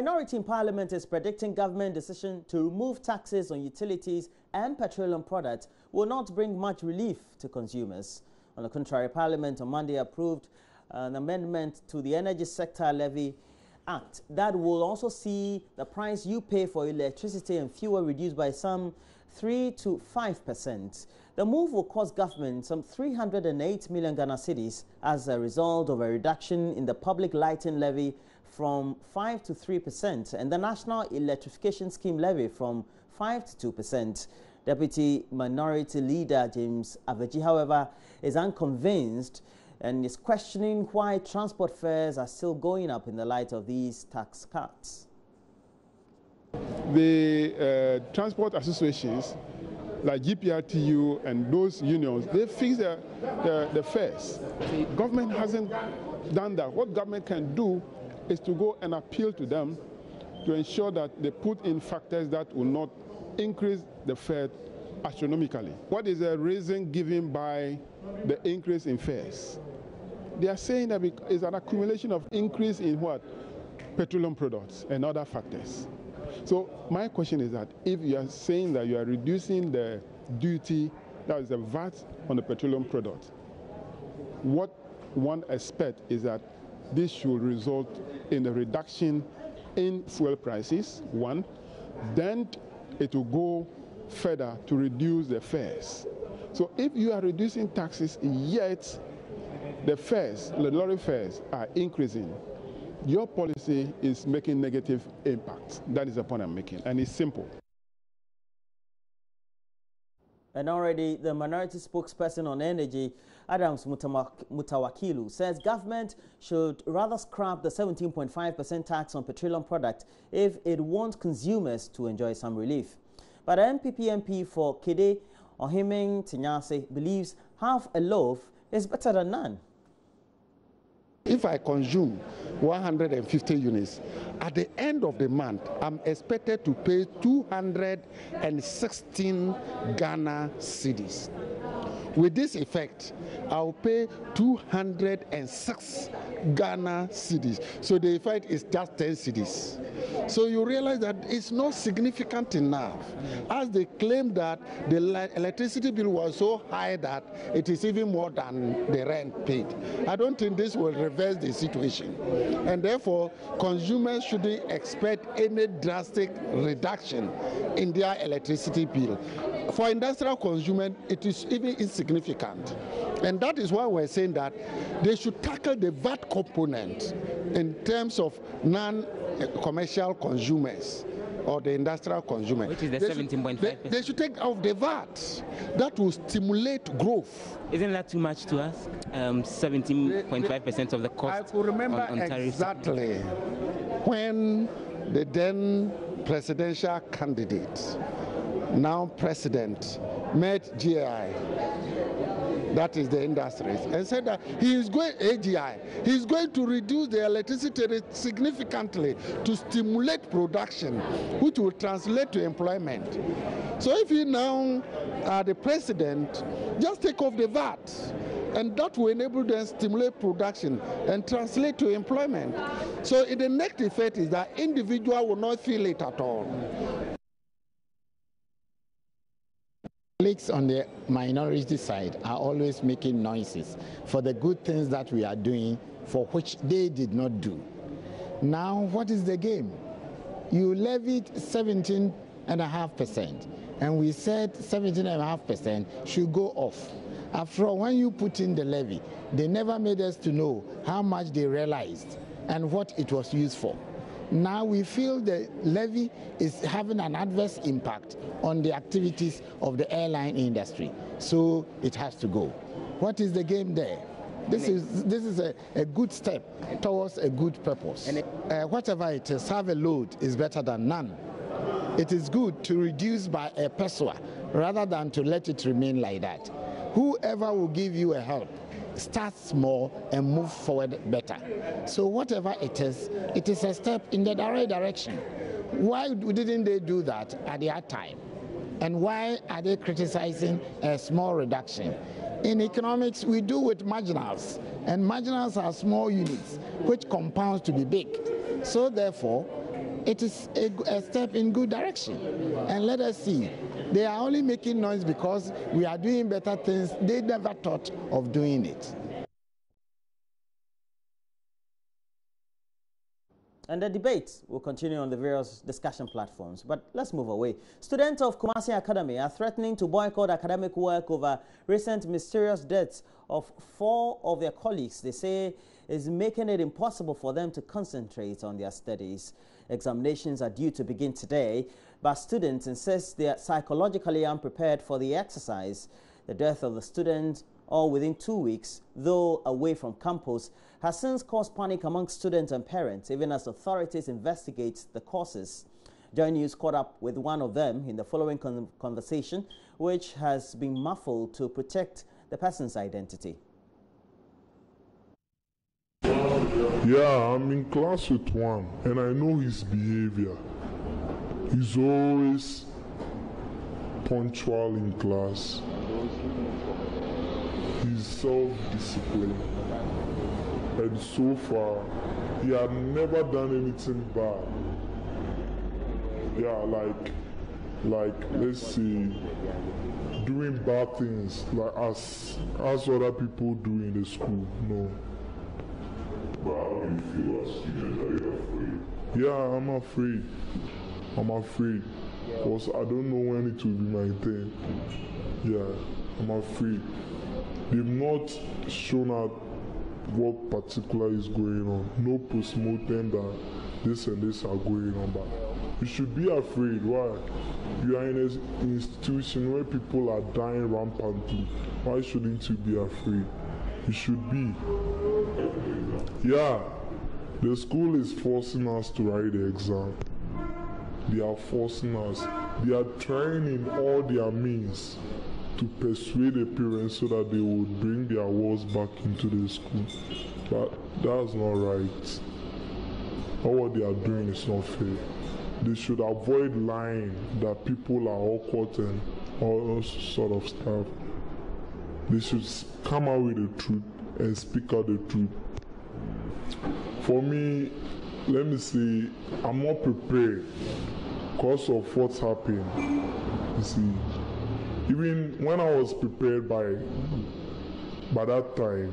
Minority in Parliament is predicting government decision to remove taxes on utilities and petroleum products will not bring much relief to consumers. On the contrary, Parliament on Monday approved an amendment to the Energy Sector Levy Act that will also see the price you pay for electricity and fuel reduced by some 3 to 5%. The move will cost government some 308 million Ghana cedis as a result of a reduction in the public lighting levy from 5 to 3% and the National Electrification Scheme levy from 5 to 2%. Deputy Minority Leader James Aveji, however, is unconvinced and is questioning why transport fares are still going up in the light of these tax cuts. The transport associations like GPRTU and those unions, they fix the fares. Government hasn't done that. What government can do is to go and appeal to them to ensure that they put in factors that will not increase the fare astronomically. What is the reason given by the increase in fares? They are saying that it's an accumulation of increase in what? Petroleum products and other factors. So my question is that if you are saying that you are reducing the duty, that is the VAT on the petroleum product, what one expects is that this should result in a reduction in fuel prices, one. Then it will go further to reduce the fares. So if you are reducing taxes, yet the fares, the lorry fares are increasing, your policy is making negative impact. That is the point I'm making, and it's simple. And already the minority spokesperson on energy, Adams Mutawakilu, says government should rather scrap the 17.5% tax on petroleum products if it wants consumers to enjoy some relief. But the NPP MP for Kede, Ohimeng Tinyase, believes half a loaf is better than none. If I consume 150 units, at the end of the month, I'm expected to pay 216 Ghana cedis. With this effect, I'll pay 206 Ghana cedis. So the effect is just 10 cedis. So you realize that it's not significant enough. As they claim that the electricity bill was so high that it is even more than the rent paid. I don't think this will reverse the situation. And therefore, consumers shouldn't expect any drastic reduction in their electricity bill. For industrial consumers, it is even insignificant. And that is why we're saying that they should tackle the VAT component in terms of non-commercial consumers or the industrial consumer. Which is the 17.5%. They should take out the VAT. That will stimulate growth. Isn't that too much to ask? 17.5% of the cost I could remember on tariffs. Exactly when the then presidential candidate, now president, met GI, that is the industries, and said that he's going to reduce the electricity rate significantly to stimulate production, which will translate to employment. So if you now are the president, just take off the VAT, and that will enable them to stimulate production and translate to employment. So the net effect is that individual will not feel it at all. Colleagues on the minority side are always making noises for the good things that we are doing for which they did not do. Now, what is the game? You levied 17.5%, and we said 17.5% should go off. After all, when you put in the levy, they never made us to know how much they realized and what it was used for. Now we feel the levy is having an adverse impact on the activities of the airline industry. So it has to go. What is the game there? This is a good step towards a good purpose. Whatever it is, have a load is better than none. It is good to reduce by a peso rather than to let it remain like that. Whoever will give you a help, start small and move forward better. So whatever it is a step in the right direction. Why didn't they do that at their time? And why are they criticizing a small reduction? In economics, we do with marginals, and marginals are small units, which compounds to be big. So therefore, it is a step in good direction. And let us see. They are only making noise because we are doing better things. They never thought of doing it. And the debate will continue on the various discussion platforms. But let's move away. Students of Kumasi Academy are threatening to boycott academic work over recent mysterious deaths of 4 of their colleagues. They say is making it impossible for them to concentrate on their studies. Examinations are due to begin today, but students insist they are psychologically unprepared for the exercise. The death of the student, all within 2 weeks, though away from campus, has since caused panic among students and parents, even as authorities investigate the causes. Joy News caught up with one of them in the following conversation, which has been muffled to protect the person's identity. Yeah, I'm in class with one, and I know his behavior. He's always punctual in class. He's self-disciplined. And so far, he had never done anything bad. Yeah, like let's see, doing bad things like as other people do in the school. No. But how do you feel as students? Are you afraid? Yeah, I'm afraid. I'm afraid. Because I don't know when it will be my turn. Yeah, I'm afraid. They've not shown out what particular is going on. No post-mortem that this and this are going on. But you should be afraid. Why? You are in an institution where people are dying rampantly. Why shouldn't you be afraid? You should be. Yeah, the school is forcing us to write the exam. They are forcing us. They are trying in all their means to persuade the parents so that they would bring their wards back into the school. But that's not right. All what they are doing is not fair. They should avoid lying that people are awkward and all sort of stuff. They should come out with the truth and speak out the truth. For me, let me say, I'm not prepared because of what's happened. You see, even when I was prepared by that time,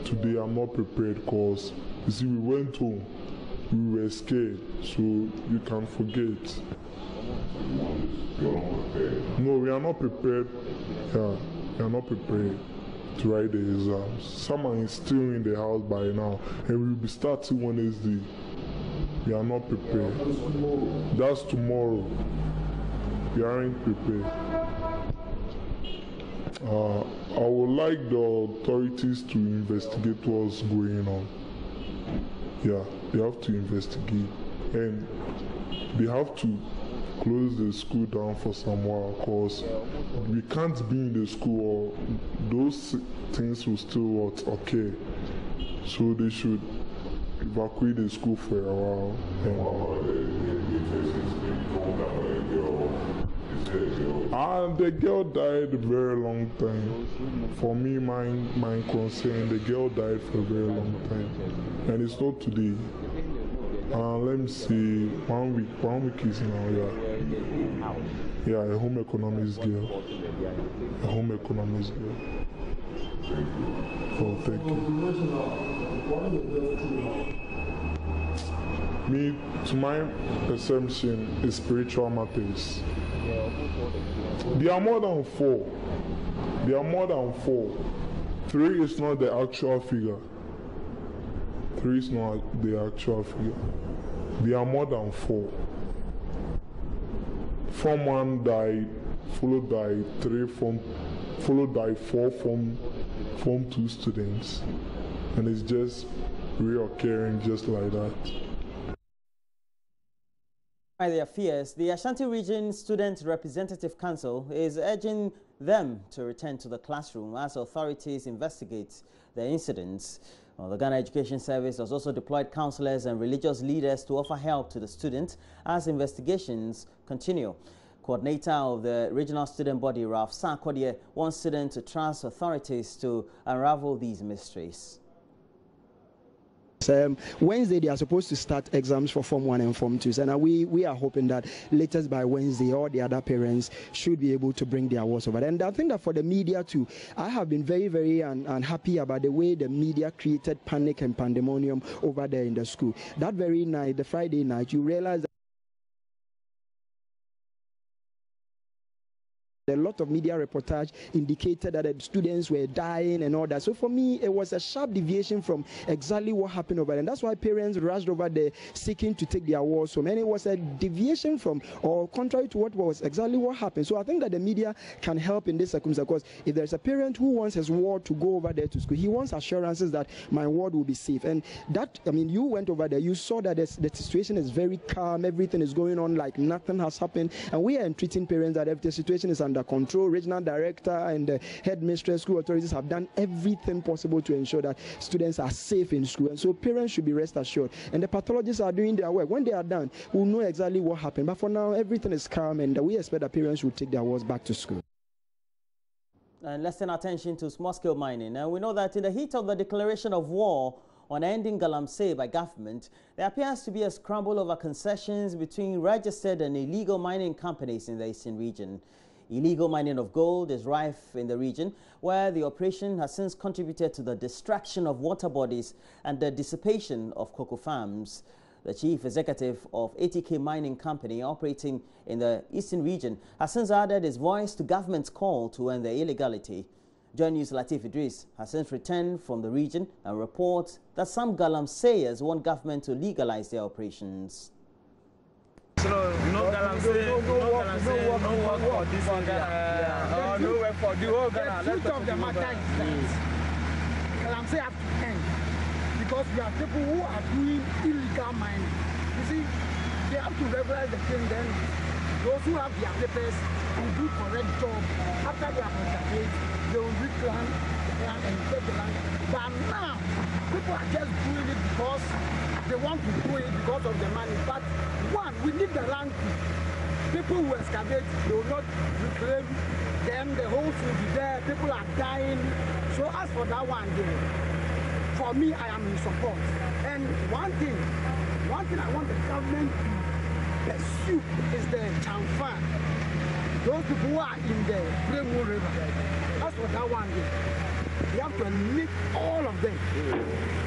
today I'm not prepared because, you see, we went home, we were scared, so you can forget. No, we are not prepared. Yeah, we are not prepared to write the exams. Someone is still in the house by now, and we will be starting Wednesday. We are not prepared. That's tomorrow. We aren't prepared. I would like the authorities to investigate what's going on. Yeah, they have to investigate, and they have to close the school down for some while because we can't be in the school or those things will still occur. So they should evacuate the school for a while. The girl died a very long time. For me, my concern, the girl died for a very long time. And it's not today. Let me see, 1 week is now, yeah. Yeah, a home economics girl. A home economics girl. Oh, thank you. Me, to my perception, is spiritual matters. There are more than 4. There are more than 4. 3 is not the actual figure. 3 is not the actual figure. There are more than 4. Form 1 died, followed by 3 followed by 4 Form 2 students. And it's just reoccurring just like that. By their fears, the Ashanti Region Student Representative Council is urging them to return to the classroom as authorities investigate the incidents. Well, the Ghana Education Service has also deployed counselors and religious leaders to offer help to the students as investigations continue. Coordinator of the regional student body, Ralph Sarkodie, wants students to trust authorities to unravel these mysteries. Wednesday, they are supposed to start exams for Form 1 and Form 2s, and we are hoping that latest by Wednesday, all the other parents should be able to bring their awards over. And I think that for the media too, I have been very, very unhappy about the way the media created panic and pandemonium over there in the school. That very night, the Friday night, you realize that a lot of media reportage indicated that the students were dying and all that. So for me, it was a sharp deviation from exactly what happened over there. And that's why parents rushed over there seeking to take their awards home. And it was a deviation from, or contrary to what was exactly what happened. So I think that the media can help in this circumstance, because if there's a parent who wants his ward to go over there to school, he wants assurances that my ward will be safe. And that, I mean, you went over there, you saw that the situation is very calm, everything is going on like nothing has happened. And we are entreating parents that if the situation is under control, regional director and the headmistress, school authorities have done everything possible to ensure that students are safe in school. And so parents should be rest assured. And the pathologists are doing their work. When they are done, we'll know exactly what happened. But for now, everything is calm, and we expect that parents will take their wards back to school. And let's turn attention to small-scale mining. And we know that in the heat of the declaration of war on ending Galamsey by government, there appears to be a scramble over concessions between registered and illegal mining companies in the eastern region. Illegal mining of gold is rife in the region, where the operation has since contributed to the destruction of water bodies and the dissipation of cocoa farms. The chief executive of ATK Mining Company operating in the eastern region has since added his voice to government's call to end the illegality. Joy News' Latif Idris has since returned from the region and reports that some Galamseyers want government to legalize their operations. So no Galamsey, no work for this area. No work for the whole Ghana. The truth of the matter is that Galamsey have to end, because we have people who are doing illegal mining. You see, they have to regularize the thing. Then those who have their papers will do correct job. After they have excavated, they will reclaim the land and take the land. But now, people are just doing it because they want to do it because of the money. But one, we need the land. People who excavate, they will not reclaim. Then the holes will be there. People are dying. So as for that one there, for me, I am in support. And one thing I want the government to pursue is the Chamfan. Those people who are in the Bremo River. As for that one there, you have to eliminate all of them.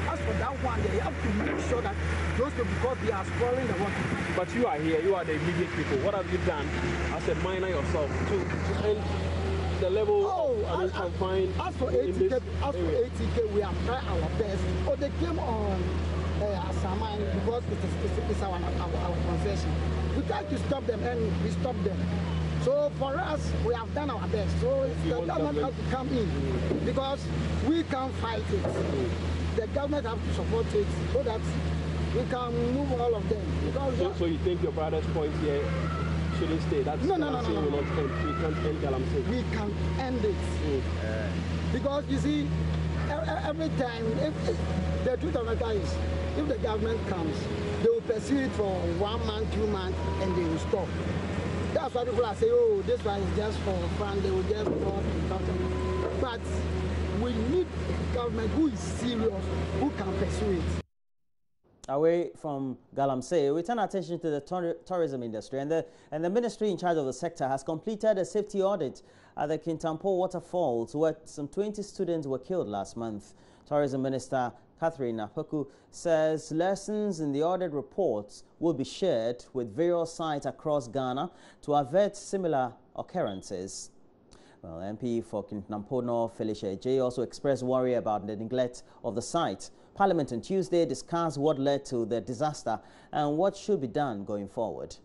As for that one there, you have to make sure that those people, because they are spoiling the water. But you are here, you are the immediate people. What have you done as a miner yourself to end the level of confined? As for ATK, we have tried our best. Oh, they came on Asaman because it's our concession. We tried to stop them and we stopped them. So for us, we have done our best. So the government has to come in, because we can't fight it. The government has to support it so that we can move all of them. So you think your brother's point here shouldn't stay? That's no. We can't end Galamsey. We can end it. Because you see, every time, the truth of the matter is, if the government comes, they will pursue it for 1 month, 2 months, and they will stop. That's why people are saying, oh, this one is just for fun, they will just stop. But we need a government who is serious, who can pursue it. Away from Galamsey, we turn attention to the tourism industry, and the ministry in charge of the sector has completed a safety audit at the Kintampo waterfalls, where some 20 students were killed last month. Tourism Minister Catherine Apoku says lessons in the audit reports will be shared with various sites across Ghana to avert similar occurrences. Well, MP for Kintampo North, Felicia J, also expressed worry about the neglect of the site. Parliament on Tuesday discussed what led to the disaster and what should be done going forward.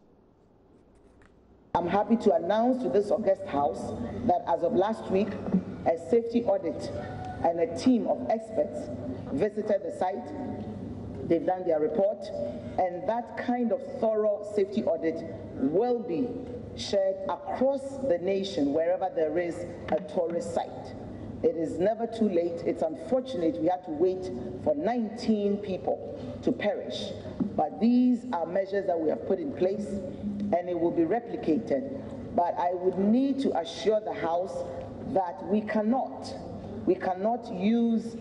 I'm happy to announce to this august House that as of last week, a safety audit and a team of experts visited the site. They've done their report, and that kind of thorough safety audit will be shared across the nation wherever there is a tourist site. It is never too late. It's unfortunate we had to wait for 19 people to perish, but these are measures that we have put in place, and it will be replicated. But I would need to assure the House that we cannot use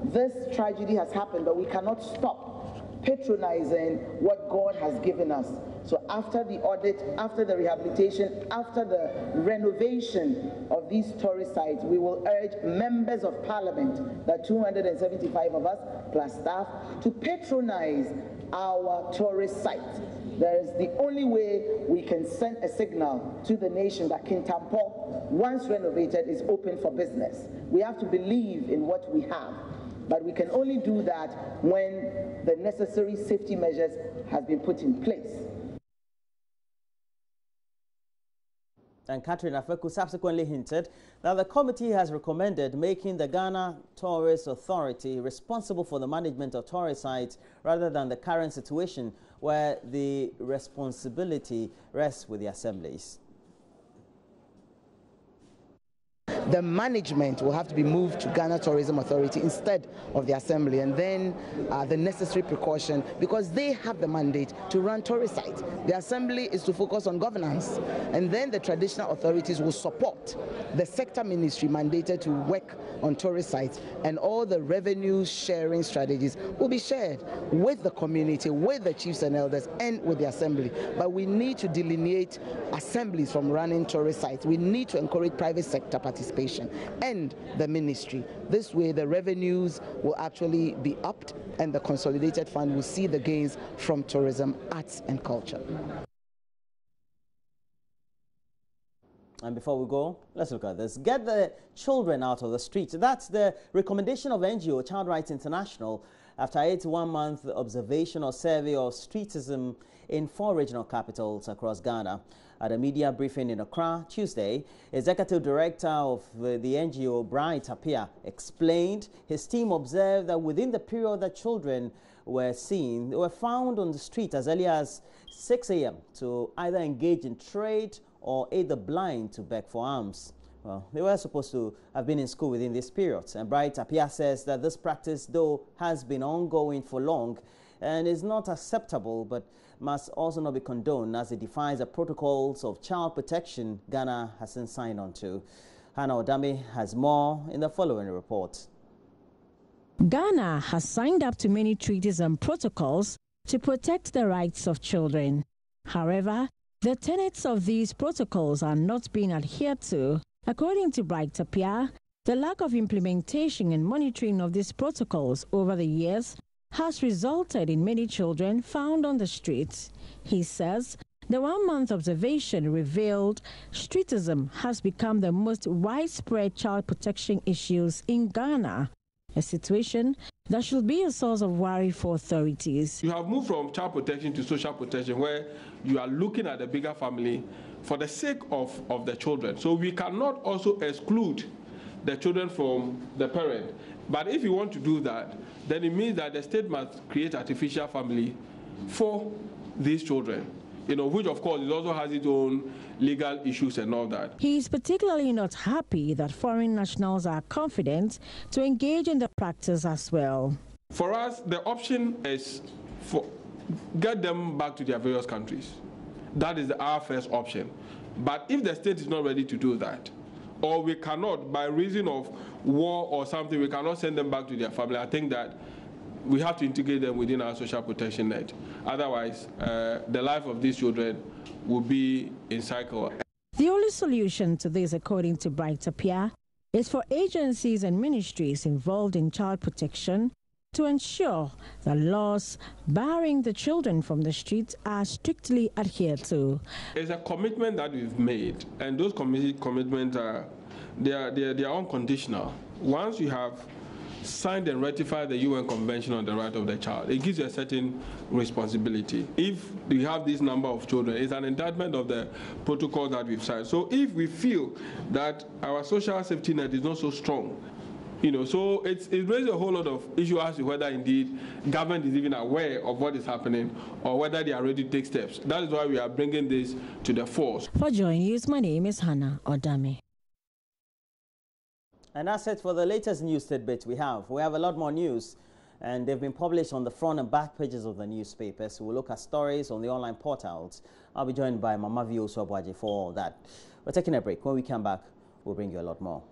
This tragedy has happened, but we cannot stop patronizing what God has given us. So after the audit, after the rehabilitation, after the renovation of these tourist sites, we will urge members of parliament, the 275 of us plus staff, to patronize our tourist sites. There is the only way we can send a signal to the nation that Kintampo, once renovated, is open for business. We have to believe in what we have. But we can only do that when the necessary safety measures have been put in place. And Catherine Afeku subsequently hinted that the committee has recommended making the Ghana Tourist Authority responsible for the management of tourist sites rather than the current situation where the responsibility rests with the assemblies. The management will have to be moved to Ghana Tourism Authority instead of the Assembly, and then the necessary precaution, because they have the mandate to run tourist sites. The Assembly is to focus on governance, and then the traditional authorities will support the sector ministry mandated to work on tourist sites, and all the revenue sharing strategies will be shared with the community, with the chiefs and elders, and with the Assembly. But we need to delineate assemblies from running tourist sites. We need to encourage private sector participation and the ministry. This way the revenues will actually be upped and the consolidated fund will see the gains from tourism, arts and culture. And before we go, let's look at this. Get the children out of the streets. That's the recommendation of NGO Child Rights International after a 81-month observation or survey of streetism in 4 regional capitals across Ghana. At a media briefing in Accra Tuesday, Executive Director of the NGO, Bright Appiah, explained his team observed that within the period that children were seen, they were found on the street as early as 6 a.m. to either engage in trade or aid the blind to beg for alms. Well, they were supposed to have been in school within this period. And Bright Appiah says that this practice, though, has been ongoing for long and is not acceptable, but must also not be condoned as it defies the protocols of child protection Ghana has since signed on to. Hannah Odame has more in the following report. Ghana has signed up to many treaties and protocols to protect the rights of children. However, the tenets of these protocols are not being adhered to. According to Bright Appiah, the lack of implementation and monitoring of these protocols over the years has resulted in many children found on the streets. He says the 1-month observation revealed streetism has become the most widespread child protection issues in Ghana, a situation that should be a source of worry for authorities. You have moved from child protection to social protection, where you are looking at the bigger family for the sake of the children. So we cannot also exclude the children from the parent. But if you want to do that, then it means that the state must create artificial family for these children, which of course it also has its own legal issues and all that. He is particularly not happy that foreign nationals are confident to engage in the practice as well. For us, the option is for get them back to their various countries. That is our first option. But if the state is not ready to do that, or we cannot, by reason of war or something, we cannot send them back to their family, I think that we have to integrate them within our social protection net. Otherwise, the life of these children will be in cycle. The only solution to this, according to Bright Appiah, is for agencies and ministries involved in child protection to ensure the laws barring the children from the streets are strictly adhered to. It's a commitment that we've made, and those commitments are unconditional. Once you have signed and ratified the UN Convention on the Right of the Child, it gives you a certain responsibility. If you have this number of children, it's an indictment of the protocol that we've signed. So if we feel that our social safety net is not so strong, so it raises a whole lot of issues as to whether indeed government is even aware of what is happening or whether they are ready to take steps. That is why we are bringing this to the force. For Joy News, my name is Hannah Odame. And that's it for the latest news tidbits we have. We have a lot more news, and they've been published on the front and back pages of the newspapers. We'll look at stories on the online portals. I'll be joined by Mama Vio Swabwaji for all that. We're taking a break. When we come back, we'll bring you a lot more.